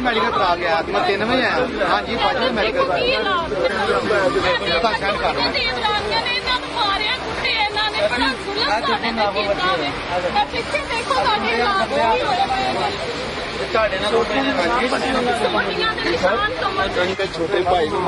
Medical ਕਰਾ ਗਿਆ ਮੈਂ 3 ਵਜੇ ਆਇਆ ਹਾਂਜੀ 5 ਵਜੇ ਮੈਡੀਕਲ ਛੋਟੇ ਭਾਈ ਨੂੰ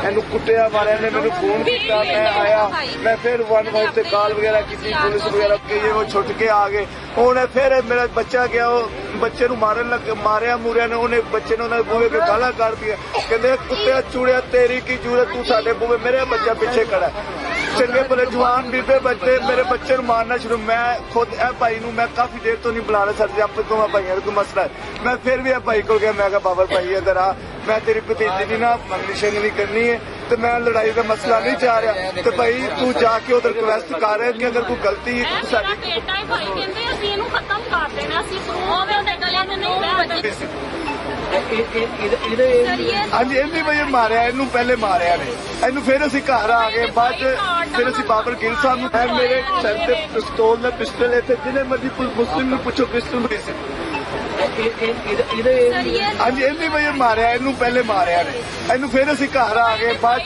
ਇਹਨੂੰ ਕੁੱਟਿਆ ਮਾਰਿਆ ਨੇ ਮੈਨੂੰ ਫੋਨ ਕੀਤਾ ਮੈਂ ਆਇਆ ਮੈਂ ਫਿਰ 1 ਤੇ ਕਾਲ ਵਗੈਰਾ ਕੀਤੀ ਪੁਲਿਸ ਵਗੈਰਾ ਕਿ ਉਹ ਛੁੱਟ ਕੇ ਆ ਗਏ ਉਹਨੇ ਫਿਰ ਮੇਰਾ ਬੱਚਾ ਗਿਆ ਉਹ ਬੱਚੇ ਨੂੰ ਮਾਰਨ ਲੱਗ ਮਾਰਿਆ ਮੂਰਿਆ ਨੇ ਉਹਨੇ ਬੱਚੇ ਨੂੰ ਉਹਨਾਂ ਬੂਹੇ ਕੇ ਗਾਲਾਂ ਕੱਢਦੀਆਂ ਕਹਿੰਦੇ ਕੁੱਤਿਆ ਚੂੜਿਆ ਤੇਰੀ ਕੀ ਜ਼ਰੂਰਤ ਤੂੰ ਸਾਡੇ ਬੂਹੇ ਮੇਰੇ ਬੱਚਾ ਪਿੱਛੇ ਖੜਾ ਚੰਗੇ ਭਲੇ ਜਵਾਨ ਬੀਬੇ ਬੱਚੇ ਮੇਰੇ ਬੱਚੇ ਨੂੰ ਮਾਰਨਾ ਸ਼ੁਰੂ ਮੈਂ ਖੁਦ ਇਹ ਭਾਈ ਨੂੰ ਮੈਂ ਕਾਫੀ ਦੇਰ ਤੋਂ ਨਹੀਂ ਬੁਲਾ ਰਿਹਾ ਸਕਦੇ ਆਪੇ ਤੋਂ ਭਾਈਆਂ ਦਾ ਕੋਈ ਮਸਲਾ ਹੈ ਮੈਂ ਫਿਰ ਵੀ ਇਹ ਭਾਈ ਕੋਲ ਗਿਆ ਮੈਂ ਕਿਹਾ ਬਾਬਰ ਭਾਈ ਇੱਧਰ ਆ ਮੈਂ ਤੇਰੀ ਭਤੀਜੀ ਦੀ ਨਾ ਮੰਗਣੀ ਨਹੀਂ ਕਰਨੀ ਹੈ ਤੇ ਮੈਂ ਲੜਾਈ ਦਾ ਮਸਲਾ ਨਹੀਂ ਚਾਹ ਰਿਹਾ ਤੇ ਭਾਈ ਤੂੰ ਜਾ ਕੇ ਉਧਰ ਰਿਕਵੈਸਟ ਕਰ ਰਿਹਾ ਕਿ ਅਗਰ ਕੋਈ ਗਲਤੀ ਸਾਡੀ ਹਾਂਜੀ ਇਹਦੀ ਵਜ੍ਹਾ ਮਾਰਿਆ ਇਹਨੂੰ ਪਹਿਲੇ ਮਾਰਿਆ ਨੇ ਇਹਨੂੰ ਫਿਰ ਅਸੀਂ ਘਰ ਆ ਗਏ ਬਾਅਦ ਫਿਰ ਅਸੀਂ ਬਾਬਰ ਗਿੱਲ ਸਾਹਿਬ ਨੂੰ ਮੇਰੇ ਸਿਰ ਤੇ ਪਿਸਤੌਲ ਦਾ ਪਿਸਟਲ ਇੱਥੇ ਜਿਹਨੇ ਮਰਜ਼ੀ ਮੁਸਲਿਮ ਨੂੰ ਪੁੱਛੋ ਪਿਸਟਲ ਵੀ ਸੀ ਹਾਂਜੀ ਇਹਦੀ ਵਜ੍ਹਾ ਮਾਰਿਆ ਇਹਨੂੰ ਪਹਿਲੇ ਮਾਰਿਆ ਨੇ ਇਹਨੂੰ ਫਿਰ ਅਸੀਂ ਘਰ ਆ ਗਏ ਬਾਅਦ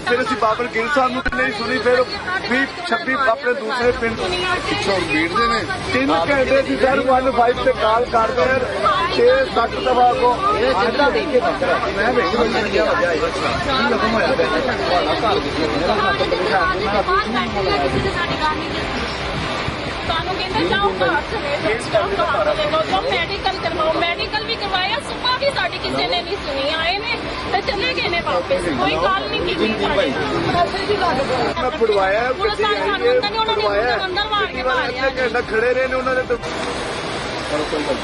ਫਿਰ ਅਸੀਂ ਬਾਬਰ ਗਿੱਲ ਸਾਹਿਬ ਨੂੰ ਨਹੀਂ ਸੁਣੀ ਫਿਰ 20-26 ਆਪਣੇ ਦੂਸਰੇ ਪਿੰਡ ਪਿੱਛੋਂ ਭੀੜਦੇ ਨੇ 3 ਘੰਟੇ ਸੀ ਸਰ 1-5 ਤੇ ਕਾਲ ਕਰਦੇ 6-7 ਦਫਾ ਕੋ ਮੈਂ ਮੈਡੀਕਲ ਕਰਵਾਓ ਮੈਡੀਕਲ ਵੀ ਕਰਵਾਇਆ ਸੁਬਾਹ ਵੀ ਸਾਡੀ ਕਿਸੇ ਨੇ ਨਹੀਂ ਸੁਣੀ ਆਏ ਨੇ ਤੇ ਚਲੇ ਗਏ ਨੇ ਵਾਪਸ ਕੋਈ ਗੱਲ ਨਹੀਂ ਕੀਤੀ ਪੜਵਾਇਆ ਅੰਦਰ ਮਾਰ ਕੇ ਮਾਰਿਆ ਖੜੇ ਰਹੇ ਨੇ ਉਹਨਾਂ ਨੇ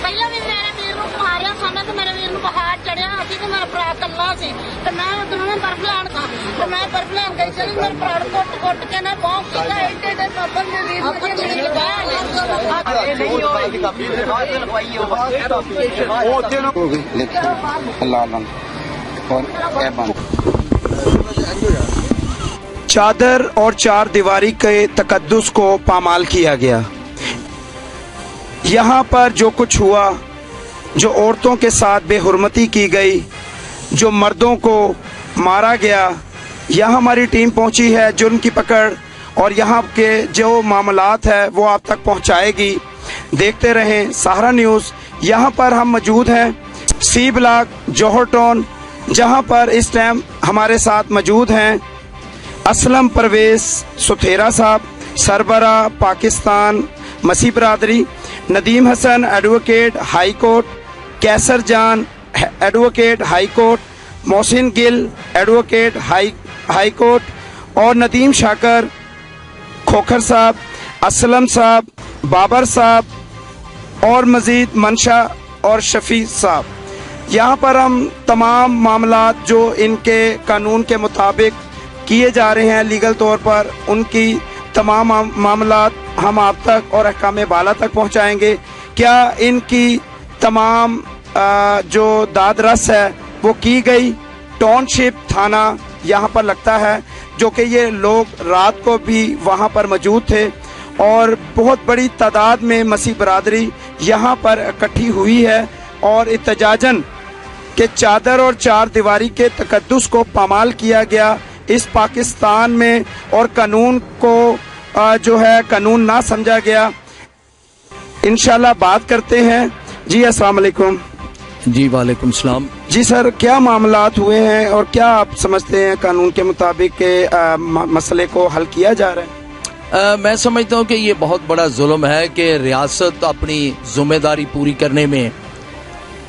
ਪਹਿਲਾਂ ਵੀ ਮੇਰੇ ਵੀਰ ਨੂੰ ਮਾਰਿਆ ਸਾਹਮਣੇ ਤੇ ਮੇਰੇ ਵੀਰ ਨੂੰ ਬੁਖਾਰ ਚੜਿਆ ਅਸੀਂ ਤੇ ਮੇਰਾ ਭਰਾ ਕੱਲਾ ਸੀ ਤੇ ਮੈਂ ਦੋਵੇਂ ਬਰਫ ਲੈਣ ਦਾ ਤੇ ਮੈਂ ਬਰਫ ਲੈਣ ਗਈ ਸੀ ਮੇਰੇ ਭਰਾ ਨੂੰ ਕੁੱਟ ਕੇ ਨਾ ਬਹੁਤ ਕੀਤਾ ਏਡੇ ਬੱਬਲ ਦੇ ਵੀਰ ਨੂੰ ਜਿਹੜੀ ਲਗਾਇਆ चादर और चार दीवारी के तकद्दुस को पामाल किया गया। यहाँ पर जो कुछ हुआ, जो औरतों के साथ बेहुरमती की गई, जो मर्दों को मारा गया, यहाँ हमारी टीम पहुँची है जुर्म की पकड़ और यहाँ के जो मामलात है वो आप तक पहुँचाएगी। देखते रहें सहारा न्यूज़। यहाँ पर हम मौजूद हैं सी ब्लॉक जौहर टाउन, जहाँ पर इस टाइम हमारे साथ मौजूद हैं असलम परवेज सुथेरा साहब, सरबरा पाकिस्तान मसीह बरादरी, Nadeem Hassan advocate high court, Qaiser Jan advocate high court, Mohsin Gill advocate high court और नदीम शाकर खोखर साहब, असलम साहब, बाबर साहब और मजीद मंशा और शफी साहब। यहाँ पर हम तमाम मामलात जो इनके कानून के मुताबिक किए जा रहे हैं लीगल तौर पर, उनकी तमाम मामलात हम आप तक और अहकाम बाला तक पहुँचाएंगे। क्या इनकी तमाम जो दाद रस है वो की गई। टाउनशिप थाना यहाँ पर लगता है, जो कि ये लोग रात को भी वहाँ पर मौजूद थे और बहुत बड़ी तादाद में मसीह बरादरी यहाँ पर इकट्ठी हुई है और इत्तेजाजन के चादर और चार दीवारी के तकद्दुस को पामाल किया गया इस पाकिस्तान में और कानून को जो है कानून ना समझा गया। इंशाल्लाह बात करते हैं। जी अस्सलाम वालेकुम। जी वालेकुम सलाम। जी सर, क्या मामलात हुए हैं और क्या आप समझते हैं कानून के मुताबिक के मसले को हल किया जा रहा है? मैं समझता हूँ कि ये बहुत बड़ा जुल्म है कि रियासत अपनी जिम्मेदारी पूरी करने में,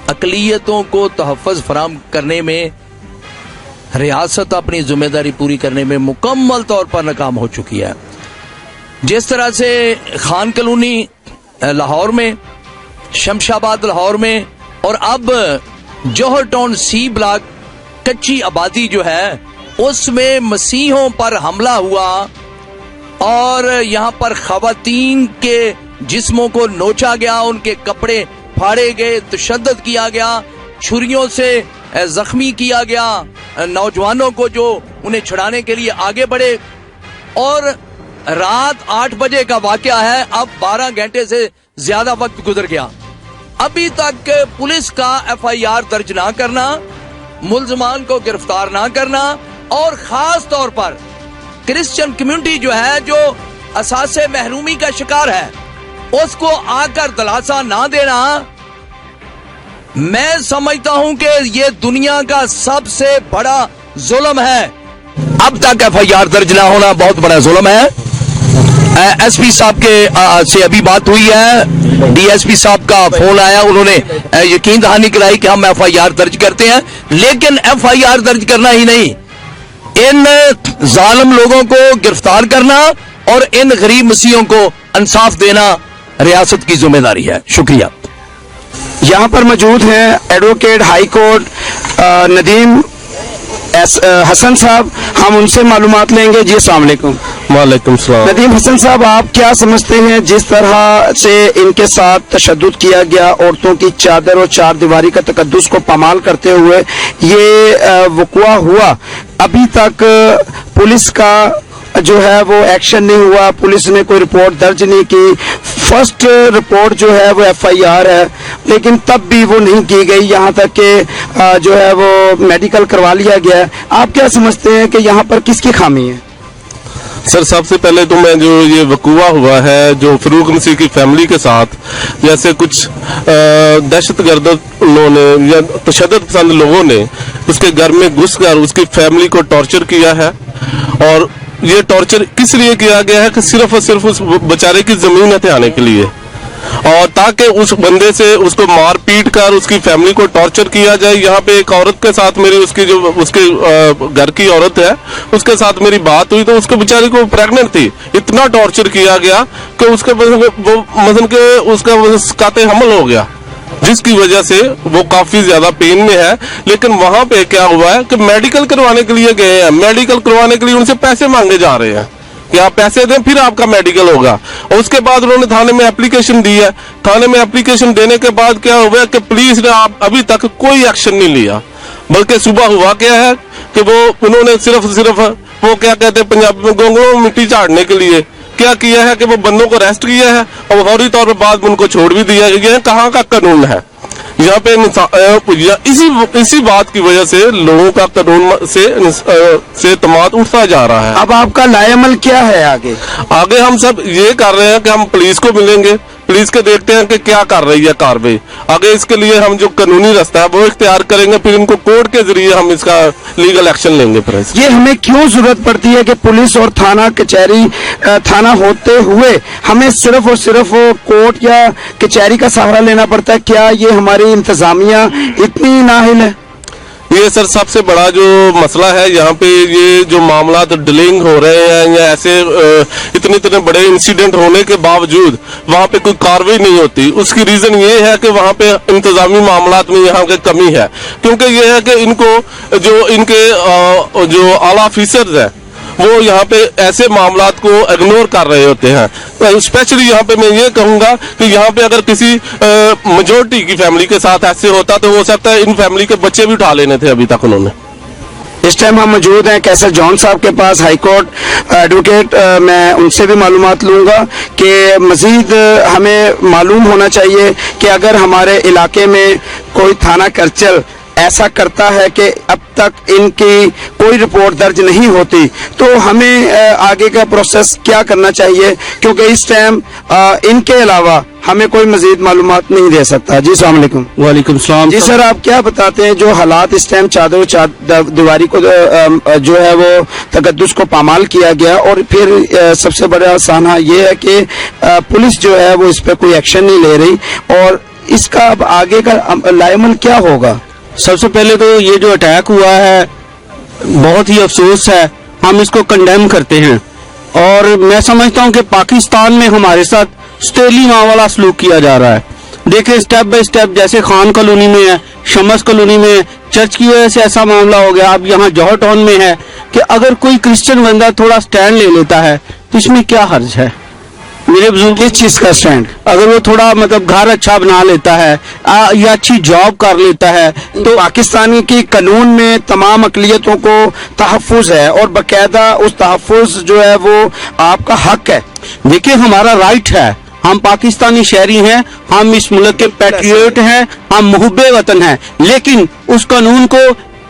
अक़लियतों को तहफ़्फ़ुज़ फराहम करने में, रियासत अपनी जिम्मेदारी पूरी करने में मुकम्मल तौर पर नाकाम हो चुकी है। जिस तरह से खान कॉलोनी लाहौर में, शमशाबाद लाहौर में और अब जौहर टाउन सी ब्लॉक कच्ची आबादी जो है उसमें मसीहों पर हमला हुआ, اور यहाँ पर खवातीन के जिस्मों को नोचा गया, उनके कपड़े फाड़े गए, तशद्दुद किया गया, छुरियों से जख्मी किया गया, नौजवानों को जो उन्हें छुड़ाने के लिए आगे बढ़े। और रात 8 बजे का वाकया है, अब 12 घंटे से ज्यादा वक्त गुजर गया, अभी तक पुलिस का FIR दर्ज ना करना, मुल्जमान को गिरफ्तार ना करना, और खास तौर पर क्रिश्चियन कम्युनिटी जो है, जो असासे महरूमी का शिकार है, उसको आकर दिलासा ना देना, मैं समझता हूं कि ये दुनिया का सबसे बड़ा जुल्म है। अब तक FIR दर्ज ना होना बहुत बड़ा जुल्म है। SP साहब के से अभी बात हुई है, DSP साहब का फोन आया, उन्होंने यकीन दहानी कराई कि हम FIR दर्ज करते हैं, लेकिन FIR दर्ज करना ही नहीं, इन जालिम लोगों को गिरफ्तार करना और इन गरीब मसीहों को इंसाफ देना रियासत की जिम्मेदारी है। शुक्रिया। यहाँ पर मौजूद हैं advocate high court Nadeem Hasan साहब, हम उनसे मालूमात लेंगे। जी अस्सलाम वालेकुम। वालेकुम सलाम। नदीम हसन साहब, आप क्या समझते हैं जिस तरह से इनके साथ तशद्दुद किया गया, औरतों की चादर और चार दीवारी का तकद्दुस को पामाल करते हुए ये वक़ुआ हुआ, अभी तक पुलिस का जो है वो एक्शन नहीं हुआ, पुलिस ने कोई रिपोर्ट दर्ज नहीं की। फर्स्ट रिपोर्ट जो है वो FIR है, लेकिन तब भी वो नहीं की गई, यहाँ तक कि जो है वो मेडिकल करवा लिया गया। आप क्या समझते हैं कि यहाँ पर किसकी खामी है? सर, सबसे पहले तो मैं जो ये वकूआ हुआ है जो फरूक मसीह की फैमिली के साथ, जैसे कुछ दहशतगर्दों ने या तशद्दुद पसंद लोगों ने उसके घर में घुसकर उसकी फैमिली को टॉर्चर किया है, और ये टॉर्चर किस लिए किया गया है कि सिर्फ और सिर्फ उस बेचारे की जमीन हथियाने के लिए, और ताकि उस बंदे से उसको मार पीट कर उसकी फैमिली को टॉर्चर किया जाए। यहाँ पे एक औरत के साथ मेरी उसके घर की औरत है, उसके साथ मेरी बात हुई, तो उसके बेचारी को प्रेग्नेंट थी, इतना टॉर्चर किया गया कि उसके उसका काते हमल हो गया, जिसकी वजह से वो काफी ज्यादा पेन में है। लेकिन वहां पे क्या हुआ है कि मेडिकल करवाने के लिए गए हैं, मेडिकल करवाने के लिए उनसे पैसे मांगे जा रहे हैं कि आप पैसे दें फिर आपका मेडिकल होगा, और उसके बाद उन्होंने थाने में एप्लीकेशन दी है। थाने में एप्लीकेशन देने के बाद क्या हुआ कि पुलिस ने अभी तक कोई एक्शन नहीं लिया, बल्कि सुबह हुआ क्या है कि वो उन्होंने सिर्फ वो क्या कहते हैं पंजाबी में गोंगलों में मिट्टी झाड़ने के लिए क्या किया है कि वो बंदों को अरेस्ट किया है और फौरी तौर पर बाद में उनको छोड़ भी दिया गया है। कहाँ का कानून है यहाँ पे? इसी बात की वजह से लोगों का कानून से तमाद उठता जा रहा है। अब आपका लाएअमल क्या है आगे हम सब ये कर रहे हैं कि हम पुलिस को मिलेंगे, पुलिस के देखते हैं कि क्या कर रही है कार्रवाई आगे। इसके लिए हम जो कानूनी रास्ता है वो इख्तियार करेंगे, फिर इनको कोर्ट के जरिए हम इसका लीगल एक्शन लेंगे। फिर ये हमें क्यों जरूरत पड़ती है कि पुलिस और थाना कचहरी थाना होते हुए हमें सिर्फ और सिर्फ कोर्ट या कचहरी का सहारा लेना पड़ता है? क्या ये हमारी इंतजामिया इतनी नाहिल है? ये सर सबसे बड़ा जो मसला है यहाँ पे, ये जो मामला डिलेइंग हो रहे हैं या ऐसे इतने बड़े इंसिडेंट होने के बावजूद वहाँ पे कोई कार्रवाई नहीं होती, उसकी रीजन ये है कि वहाँ पे इंतजामी मामलात में यहाँ की कमी है। क्योंकि ये है कि इनको जो इनके जो आला ऑफिसर्स है वो यहाँ पे ऐसे मामलात को इग्नोर कर रहे होते हैं। स्पेशली यहाँ पे मैं ये कहूंगा कि यहाँ पे अगर किसी मेजोरिटी की फैमिली के साथ ऐसे होता तो हो सकता है इन फैमिली के बच्चे भी उठा लेने थे अभी तक उन्होंने। इस टाइम हम मौजूद हैं कैसर जॉन साहब के पास, हाई कोर्ट एडवोकेट। मैं उनसे भी मालूमात लूंगा कि मजीद हमें मालूम होना चाहिए कि अगर हमारे इलाके में कोई थाना करचल ऐसा करता है कि अब तक इनकी कोई रिपोर्ट दर्ज नहीं होती, तो हमें आगे का प्रोसेस क्या करना चाहिए? क्योंकि इस टाइम इनके अलावा हमें कोई मजीद मालूमात नहीं दे सकता। जी अस्सलाम वालेकुम। वालेकुम सलाम। जी सर, आप क्या बताते हैं जो हालात इस टाइम चादर दीवारी को जो है वो तकद्दुस को पामाल किया गया, और फिर सबसे बड़ा साना ये है कि पुलिस जो है वो इस पर कोई एक्शन नहीं ले रही, और इसका अब आगे का लाएमल क्या होगा? सबसे पहले तो ये जो अटैक हुआ है बहुत ही अफसोस है, हम इसको कंडेम करते हैं, और मैं समझता हूँ कि पाकिस्तान में हमारे साथ स्टेली माँ वाला सलूक किया जा रहा है। देखिए स्टेप बाय स्टेप, जैसे खान कॉलोनी में है, शमस कॉलोनी में चर्च की वजह से ऐसा मामला हो गया, अब यहाँ जौहर टाउन में है कि अगर कोई क्रिश्चियन बंदा थोड़ा स्टैंड ले लेता है तो इसमें क्या हर्ज है? मेरे बुजुर्ग किस चीज का स्टैंड? अगर वो थोड़ा मतलब घर अच्छा बना लेता है या अच्छी जॉब कर लेता है तो पाकिस्तानी की कानून में तमाम अकलियतों को तहफ़्फ़ुज़ है और बाकायदा उस तहफ़्फ़ुज़ जो है वो आपका हक है। देखिए, हमारा राइट है, हम पाकिस्तानी शहरी हैं, हम इस मुल्क के पैट्रियट हैं, हम मुहब्बे वतन हैं, लेकिन उस कानून को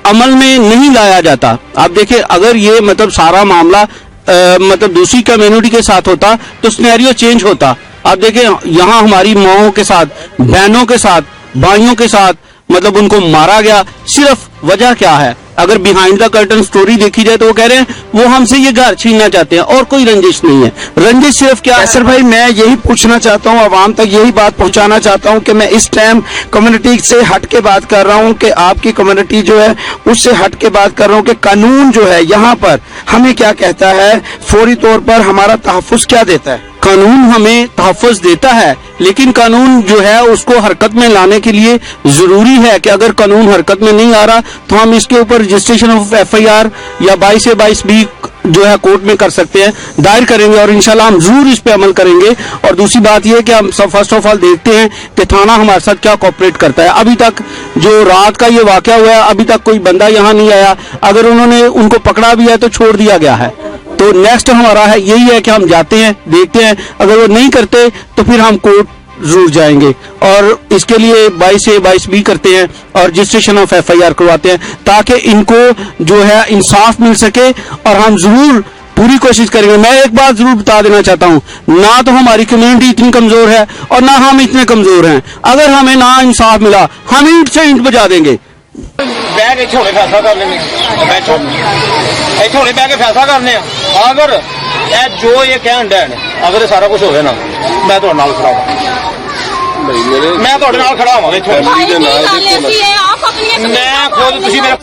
अमल में नहीं लाया जाता। आप देखिए, अगर ये मतलब सारा मामला मतलब दूसरी कम्युनिटी के साथ होता तो सिनेरियो चेंज होता। आप देखें, यहाँ हमारी माओं के साथ, बहनों के साथ, भाइयों के साथ मतलब उनको मारा गया। सिर्फ वजह क्या है? अगर बिहाइंड द कर्टन स्टोरी देखी जाए तो वो कह रहे हैं वो हमसे ये घर छीनना चाहते हैं और कोई रंजिश नहीं है। रंजिश सिर्फ क्या है? कैसर भाई, मैं यही पूछना चाहता हूँ, आवाम तक यही बात पहुँचाना चाहता हूँ कि मैं इस टाइम कम्युनिटी से हट के बात कर रहा हूँ कि आपकी कम्युनिटी जो है उससे हट के बात कर रहा हूँ कि कानून जो है यहाँ पर हमें क्या कहता है, फौरी तौर पर हमारा तहफ़्फ़ुज़ क्या देता है? कानून हमें तहफ़्फ़ुज़ देता है, लेकिन कानून जो है उसको हरकत में लाने के लिए जरूरी है कि अगर कानून हरकत में नहीं आ रहा तो हम इसके ऊपर रजिस्ट्रेशन ऑफ FIR या 22 से 22 भी जो है कोर्ट में कर सकते हैं, दायर करेंगे और इंशाल्लाह हम जरूर इस पे अमल करेंगे। और दूसरी बात यह कि हम सब फर्स्ट ऑफ ऑल देखते हैं कि थाना हमारे साथ क्या कोऑपरेट करता है। अभी तक जो रात का ये वाकया हुआ है, अभी तक कोई बंदा यहाँ नहीं आया, अगर उन्होंने उनको पकड़ा भी है तो छोड़ दिया गया है। तो नेक्स्ट हमारा है यही है कि हम जाते हैं, देखते हैं, अगर वो नहीं करते तो फिर हम कोर्ट जरूर जाएंगे और इसके लिए 22 से 22 भी करते हैं और रजिस्ट्रेशन ऑफ FIR करवाते हैं ताकि इनको जो है इंसाफ मिल सके। और हम जरूर पूरी कोशिश करेंगे। मैं एक बात जरूर बता देना चाहता हूँ, ना तो हमारी कम्युनिटी इतनी कमजोर है और ना हम इतने कमजोर हैं। अगर हमें ना इंसाफ मिला, हम ईंट से ईंट बजा देंगे। ਬਹਿ ਕੇ ਝੋਲੇ ਫੈਸਲਾ ਕਰ ਲੈਣੇ ਬੈਠੋ ਇੱਥੇ ਹੁਣੇ ਬਹਿ ਕੇ ਫੈਸਲਾ ਕਰਨੇ ਆ। ਅਗਰ ਇਹ ਜੋ ਇਹ ਕਹਿਣ ਡੈ ਨੇ, ਅਗਰ ਇਹ ਸਾਰਾ ਕੁਝ ਹੋਵੇ ਨਾ, ਮੈਂ ਤੁਹਾਡੇ ਨਾਲ ਖੜਾ ਹਾਂ। ਮੈਂ ਤੁਹਾਡੇ ਨਾਲ ਖੜਾ ਹੋਵਾਂਗਾ ਇੱਥੇ। ਮੈਂ ਖੁਦ, ਤੁਸੀਂ ਮੇਰਾ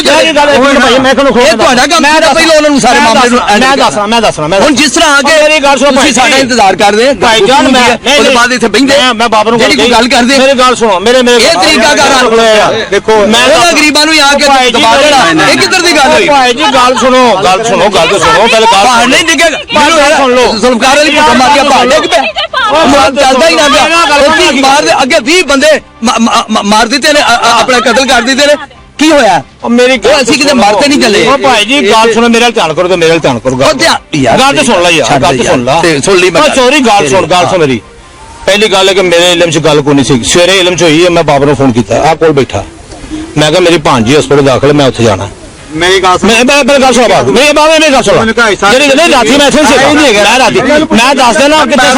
ਇਹ ਤੁਹਾਡਾ ਕੰਮ ਹੈ ਪਹਿਲਾਂ ਉਹਨਾਂ ਨੂੰ ਸਾਰੇ ਮਾਮਲੇ ਨੂੰ ਮੈਂ ਦੱਸਣਾ ਹੁਣ ਜਿਸ ਤਰ੍ਹਾਂ ਆ ਕੇ ਮੇਰੀ ਗੱਲ ਸੁਣੋ, ਤੁਸੀਂ ਸਾਡਾ ਇੰਤਜ਼ਾਰ ਕਰਦੇ ਭਾਈ ਜਾਨ, ਉਹਦੇ ਬਾਅਦ ਇੱਥੇ ਬੈਠਦੇ ਮੈਂ ਬਾਬਰ ਨੂੰ ਜਿਹੜੀ ਕੋਈ ਗੱਲ ਕਰਦੇ ਮੇਰੀ ਗੱਲ ਸੁਣੋ, ਮੇਰੇ ਇਹ ਤਰੀਕਾ ਕਰ ਦੇਖੋ, ਮੈਂ ਉਹਨਾਂ ਗਰੀਬਾਂ ਨੂੰ ਆ ਕੇ ਦਬਾ ਦੇਣਾ, ਇਹ ਕਿੱਧਰ ਦੀ ਗੱਲ ਹੋਈ? ਭਾਈ ਜੀ ਗੱਲ ਸੁਣੋ ਪਹਿਲੇ ਗੱਲ ਪਹਾੜ ਨਹੀਂ ਡਿੱਗੇਗਾ, ਸੁਣ ਲਓ। ਜ਼ੁਲਫਕਾਰ ਵਾਲੀ ਭੁੱਖਾ ਮਾਰ ਕੇ ਪਹਾੜ ਡਿੱਗ ਪਿਆ, ਚੱਲਦਾ ਹੀ ਨਾ ਗਿਆ। ਮਾਰ ਦੇ ਅੱਗੇ 20 ਬੰਦੇ ਮਾਰ ਦਿੱਤੇ ਨੇ, ਆਪਣਾ ਕਤਲ ਕਰ ਦਿੱਤੇ ਨੇ। ਕੀ ਹੋਇਆ? ਮੇਰੀ ਗੱਲ ਅਸੀਂ ਕਿਤੇ ਮਰਤੇ ਨਹੀਂ ਚੱਲੇ। ਉਹ ਭਾਈ ਜੀ ਗੱਲ ਸੁਣੋ, ਮੇਰੇ ਨਾਲ ਧਿਆਨ ਕਰੋ ਤੇ ਮੇਰੇ ਨਾਲ ਧਿਆਨ ਕਰੋ। ਗੱਲ ਤੇ ਸੁਣ ਲੈ ਯਾਰ, ਗੱਲ ਤੇ ਸੁਣ ਲਾ। ਸੁਣ ਲਈ ਮੈਂ ਸੌਰੀ, ਗੱਲ ਸੁਣ ਮੇਰੀ। ਪਹਿਲੀ ਗੱਲ ਹੈ ਕਿ ਮੇਰੇ ਇਲਮ 'ਚ ਗੱਲ ਕੋਈ ਨਹੀਂ ਸੀ। ਸਵੇਰੇ ਇਲਮ 'ਚ ਹੋਈ ਹੈ, ਮੈਂ ਬਾਬਰ ਨੂੰ ਫੋਨ ਕੀਤਾ, ਆਹ ਕੋਲ ਬੈਠਾ, ਮੈਂ ਕਿਹਾ ਮੇਰੀ ਭਾਂਜੀ ਹਸਪਤਾਲ ਦਾਖਲ, ਮੈਂ ਉੱਥੇ ਜਾਣਾ। मेरी ਗੱਲ ਮੈਂ ਗੱਲ ਸੁਣਾ ਬਾਬਾ, ਮੇਰੀ ਗੱਲ ਸੁਣਾ। ਜਿਹੜੀ ਨਹੀਂ ਰਾਤੀ ਮੈਂ ਇੱਥੇ ਸੀ ਰਾਤੀ ਮੈਂ ਦੱਸ ਦੇਣਾ ਕਿੱਥੇ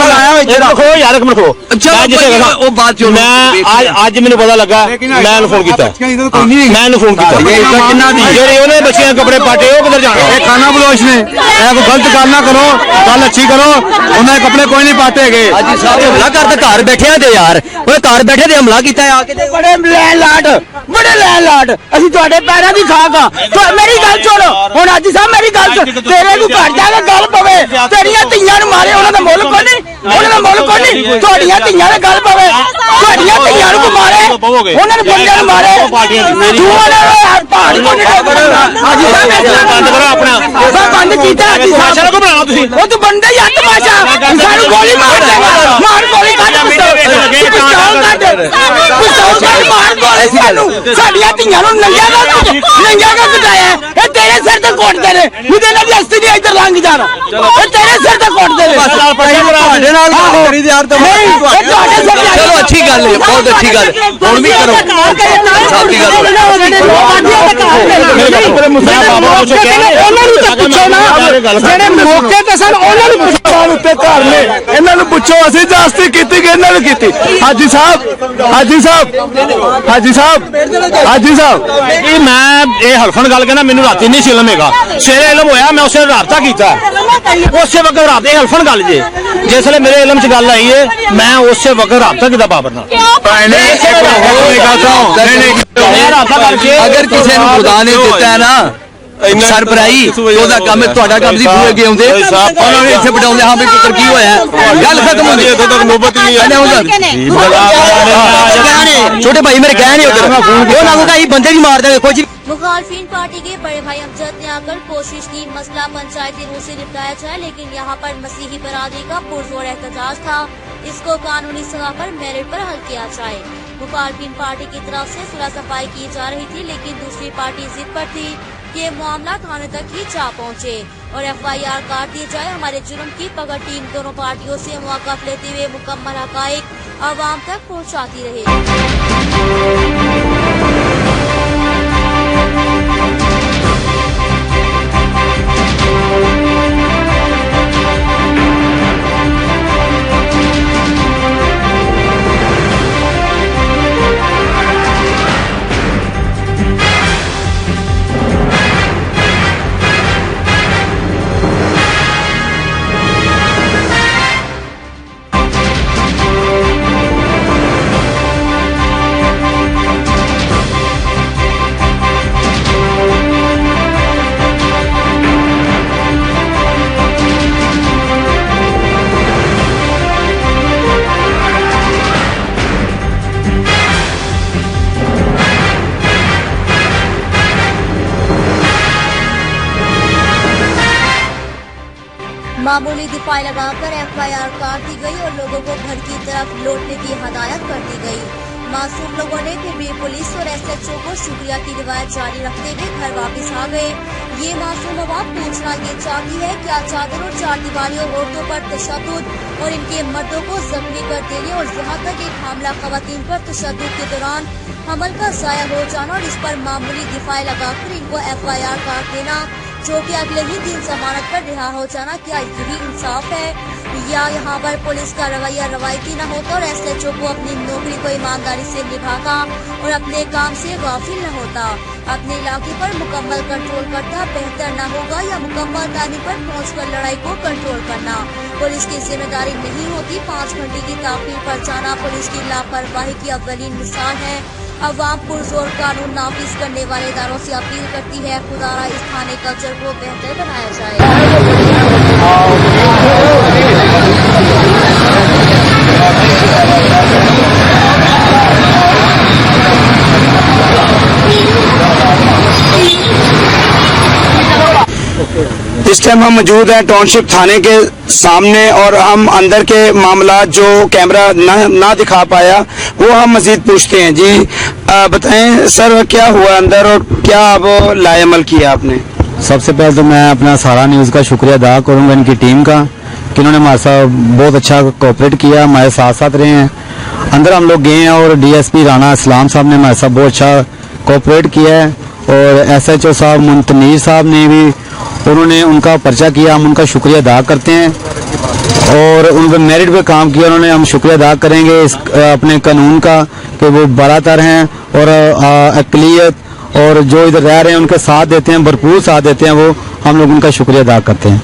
ਸਾਡਾ ਖੋ ਯਾਰ, ਇੱਕ ਮਿੰਟ ਖੋ। ਮੈਂ ਜਿੱਥੇ ਉਹ ਬਾਤ ਜੋ ਮੈਂ ਅੱਜ ਮੈਨੂੰ ਪਤਾ ਲੱਗਾ, ਮੈਂ ਇਹਨੂੰ ਫੋਨ ਕੀਤਾ, ਮੈਂ ਇਹਨੂੰ ਫੋਨ ਕੀਤਾ। ਜਿਹੜੇ ਉਹਨੇ ਬੱਚਿਆਂ ਦੇ ਕੱਪੜੇ ਪਾਟੇ, ਉਹ ਕਿੱਧਰ ਜਾਣਾ? ਇਹ ਖਾਨਾ ਬਲੋਚ ਨੇ, ਇਹ ਕੋਈ ਗਲਤ ਗੱਲ ਨਾ ਕਰੋ, ਗੱਲ ਅੱਛੀ ਕਰੋ। ਉਹਨਾਂ ਦੇ ਕੱਪੜੇ ਕੋਈ ਨਹੀਂ ਪਾਟੇ ਹੈਗੇ। ਅੱਜ ਸਾਹਿਬ ਹਮਲਾ ਕਰਦੇ, ਘਰ ਬੈਠਿਆ ਤੇ ਯਾਰ ਉਹ ਘਰ ਬੈਠੇ ਤੇ ਹਮਲਾ ਕੀਤਾ ਆ ਕੇ। ਬੜੇ ਲੈਣ ਲਾਟ ਅਸੀਂ ਤੁਹਾਡੇ ਪੈਰਾਂ ਦੀ ਖਾਕ ਆ। ਮੇਰੀ ਗੱਲ ਸੁਣ ਹੁਣ, ਅੱਜ ਸਾਹਿਬ ਮੇਰੀ ਗੱਲ ਸੁਣ, ਤੇਰੇ ਨੂੰ ਘਰ ਜਾ ਕੇ ਗੱਲ ਪਵੇ, ਤੇਰੀਆਂ ਧੀਆਂ ਨੂੰ ਮਾਰੇ, ਉਹਨਾਂ ਦਾ ਮੁੱਲ ਕੋਈ ਨਹੀਂ, ਉਹਨਾਂ ਦਾ ਮੁੱਲ ਕੋਈ ਨਹੀਂ। ਤੁਹਾਡੀਆਂ ਧੀਆਂ ਦੇ ਗੱਲ ਪਵੇ, ਤੁਹਾਡੀਆਂ ਧੀਆਂ ਨੂੰ ਮਾਰੇ, ਉਹਨਾਂ ਨੇ ਬੰਦਿਆਂ ਨੂੰ ਮਾਰੇ, ਤੂੰ ਉਹਨਾਂ ਪਹਾੜੀ ਕੋ ਨਹੀਂ ਅੱਜ ਸਾਹਿਬ ਬੰਦ ਕਰੋ ਆਪਣਾ, ਬੰਦ ਕੀਤਾ ਅੱਜ ਸਾਹਿਬ ਕੋ ਬਣਾਓ ਤੁਸੀਂ। ਉਹ ਤੂੰ ਬੰਦੇ ਹੀ ਹੱਥ ਮਾਸ਼ਾ, ਸਾਨੂੰ ਗੋਲੀ ਮਾਰ ਦੇਗਾ, ਮਾਰ ਗੋਲੀ ਕੱਢ, ਪਿਸਤੌਲ ਮਾਰ ਗੋਲੀ ਸਾਨੂੰ, ਸਾਡੀਆਂ ਧੀਆਂ ਨੂੰ ਨੰਗਿਆ ਕਾ ਕਟਾਇਆ। ਇਹ ਤੇਰੇ ਸਿਰ ਤੇ ਕੋਟਦੇ ਨੇ, ਇਹਦੇ ਨਾਲ ਅਸਤੀ ਨਹੀਂ ਇੱਧਰ ਲੰਘ ਜਾਣਾ, ਇਹ ਤੇਰੇ ਸਿਰ ਤੇ ਕੋਟਦੇ ਨੇ। चलो अच्छी गल है, बहुत अच्छी गल है, हुण भी करो साफ दी गल ਜਿਹੜੇ ਮੌਕੇ ਤੇ ਸਨ ਉਹਨਾਂ ਨੂੰ ਪੁੱਛੋ ਉੱਤੇ ਘਰ ਨੇ ਇਹਨਾਂ ਨੂੰ ਪੁੱਛੋ ਅਸੀਂ ਜਾਸਤੀ ਕੀਤੀ ਕਿ ਇਹਨਾਂ ਨੇ ਕੀਤੀ। ਹਾਜੀ ਸਾਹਿਬ ਹਾਜੀ ਸਾਹਿਬ ਹਾਜੀ ਸਾਹਿਬ ਹਾਜੀ ਸਾਹਿਬ ਕਿ ਮੈਂ ਇਹ ਹਲਫਣ ਗੱਲ ਕਹਿੰਦਾ ਮੈਨੂੰ ਰਾਤੀ ਨਹੀਂ ਸੀ ਇਲਮ ਹੈਗਾ, ਸਵੇਰੇ ਇਲਮ ਹੋਇਆ ਮੈਂ ਉਸੇ ਰਾਬਤਾ ਕੀਤਾ ਉਸੇ ਵਕਤ ਰਾਤ ਇਹ ਹਲਫਣ ਗੱਲ ਜੇ ਜਿਸ ਵੇਲੇ ਮੇਰੇ ਇਲਮ 'ਚ ਗੱਲ ਆਈ ਹੈ ਮੈਂ ਉਸੇ ਵਕਤ ਰਾਬਤਾ ਕੀਤਾ ਬਾਬਰ ਨਾਲ। ਰਾਬਤਾ ਕਰਕੇ अगर किसी ने खुदा ने दिता है ना सरबराही तो ਉਹਦਾ ਕੰਮ ਤੁਹਾਡਾ ਕੰਮ ਸੀ ਪੂਰੇ ਗਏ ਹੁੰਦੇ ਉਹਨਾਂ ਨੇ ਇੱਥੇ ਬਿਠਾਉਂਦੇ ਹਾਂ ਵੀ ਪੁੱਤਰ ਕੀ ਹੋਇਆ ਗੱਲ ਖਤਮ ਹੁੰਦੀ ਇੱਥੇ ਤੱਕ ਨੌਬਤ ਹੀ ਨਹੀਂ ਆਈ। ਛੋਟੇ ਭਾਈ ਮੇਰੇ ਗਏ ਨੇ ਉਧਰ ਉਹ ਨਾ ਕਹੀ ਬੰਦੇ ਵੀ ਮਾਰ ਦੇਗੇ कुछ मुखालफिन पार्टी के बड़े भाई अमजद ने आकर कोशिश की मसला पंचायती रूप से निपटाया जाए, लेकिन यहाँ पर मसीही बरादरी का पुरजोर एहतजाज था, इसको कानूनी सतह पर मेरिट पर हल किया जाए। मुखालफिन पार्टी की तरफ से सुलह सफाई की जा रही थी, लेकिन दूसरी पार्टी जिद पर थी कि मामला थाने तक ही जा पहुँचे और FIR काट दी जाए। हमारे जुर्म की पकड़ टीम दोनों पार्टियों से मौक़िफ़ लेते हुए मुकम्मल हक़ाइक़ अवाम तक पहुँचाती रही। मामूली दिफाई लगाकर FIR काट दी गई और लोगों को घर की तरफ लौटने की हदायत कर दी गई। मासूम लोगों ने फिर भी पुलिस और SHO को शुक्रिया की रिवायत जारी रखते हुए घर वापस आ गए। ये मासूम आवाम पूछना ये चाहती है क्या चादर और चार दीवारी और औरतों पर तशद्दुद और इनके मर्दों को जख्मी कर देने और यहाँ तक एक हामला खवातीन पर तशद्दुद के दौरान हमल का जाया हो जाना और इस पर मामूली दिफाई लगाकर इनको FIR काट देना जो कि अगले ही दिन जमानत पर रिहा हो जाना, क्या यही इंसाफ है? या यहाँ पर पुलिस का रवैया रवायती न होता और SHO को अपनी नौकरी को ईमानदारी से निभाता और अपने काम से गाफिल न होता, अपने इलाके पर मुकम्मल कंट्रोल करता बेहतर न होगा या मुकम्मल तारीख पर पहुंचकर लड़ाई को कंट्रोल करना पुलिस की जिम्मेदारी नहीं होती। 5 घंटे की ताख़ीर पर जाना पुलिस की लापरवाही की अव्वलीन मिसाल है। अवाम पुरजोर कानून नाफिज करने वाले इदारों से अपील करती है खुदारा इस थाने कल्चर को बेहतर बनाया जाए। इस टाइम हम मौजूद हैं टाउनशिप थाने के सामने और हम अंदर के मामला जो कैमरा ना दिखा पाया वो हम मजीद पूछते हैं। जी बताएं सर क्या हुआ अंदर और क्या अब लाएमल किया आपने? सबसे पहले तो मैं अपना सारा न्यूज़ का शुक्रिया अदा करूंगा इनकी टीम का कि इन्होंने हमारे साथ बहुत अच्छा कोऑपरेट किया, हमारे साथ साथ रहे हैं। अंदर हम लोग गए हैं और DSP राना इस्लाम साहब ने हमारे साथ बहुत अच्छा कोऑपरेट किया है और SHO साहब मुंतनीर साहब ने भी उन्होंने उनका पर्चा किया, हम उनका शुक्रिया अदा करते हैं और उनके मेरिट पे काम किया उन्होंने, हम शुक्रिया अदा करेंगे इस अपने कानून का कि वो बरातर हैं और अक़लियत और जो इधर रह रहे हैं उनके साथ देते हैं, भरपूर साथ देते हैं, वो हम लोग उनका शुक्रिया अदा करते हैं।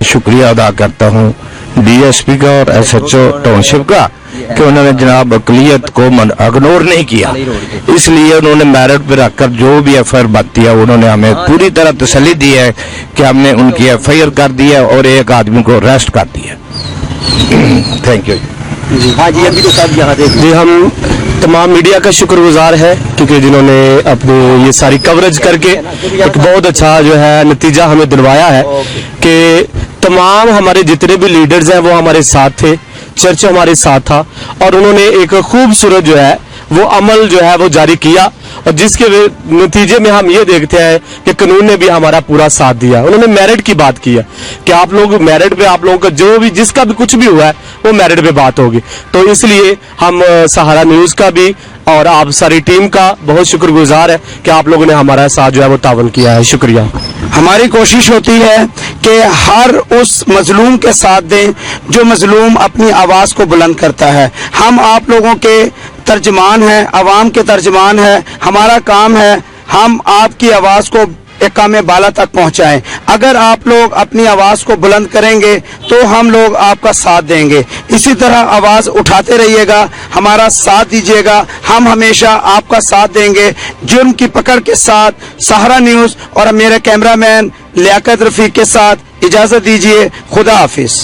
शुक्रिया अदा करता हूँ DSP का और SHO टाउनशिप का कि उन्होंने जनाब अक़लियत को इग्नोर नहीं किया, इसलिए उन्होंने मेरिट पे रखकर जो भी FIR बनती है उन्होंने हमें पूरी तरह तसल्ली दी है कि हमने उनकी FIR कर दी है और एक आदमी को अरेस्ट कर दिया। Thank you. हाँ जी, अभी तो सब यहाँ देख जी हम तमाम मीडिया का शुक्रगुजार है क्योंकि जिन्होंने अपनी ये सारी कवरेज करके एक बहुत अच्छा जो है नतीजा हमें दिलवाया है कि तमाम हमारे जितने भी लीडर्स हैं वो हमारे साथ थे, चर्च हमारे साथ था और उन्होंने एक खूबसूरत जो है वो अमल जो है वो जारी किया, और जिसके नतीजे में हम ये देखते हैं कि कानून ने भी हमारा पूरा साथ दिया। उन्होंने मेरिट की बात की है कि आप लोग मेरिट पे, आप लोगों का जो भी जिसका भी कुछ भी हुआ है वो मेरिट पे बात होगी। तो इसलिए हम सहारा न्यूज का भी और आप सारी टीम का बहुत शुक्रगुजार है कि आप लोगों ने हमारा साथ जो है वो तावन किया है। शुक्रिया। हमारी कोशिश होती है कि हर उस मजलूम के साथ दें जो मजलूम अपनी आवाज को बुलंद करता है। हम आप लोगों के तर्जमान हैं, आवाम के तर्जमान हैं। हमारा काम है हम आपकी आवाज को काम बाला तक पहुंचाएं। अगर आप लोग अपनी आवाज को बुलंद करेंगे तो हम लोग आपका साथ देंगे। इसी तरह आवाज उठाते रहिएगा, हमारा साथ दीजिएगा, हम हमेशा आपका साथ देंगे। जुर्म की पकड़ के साथ सहारा न्यूज और मेरे कैमरामैन लियाकत रफीक के साथ इजाजत दीजिए। खुदा हाफिज।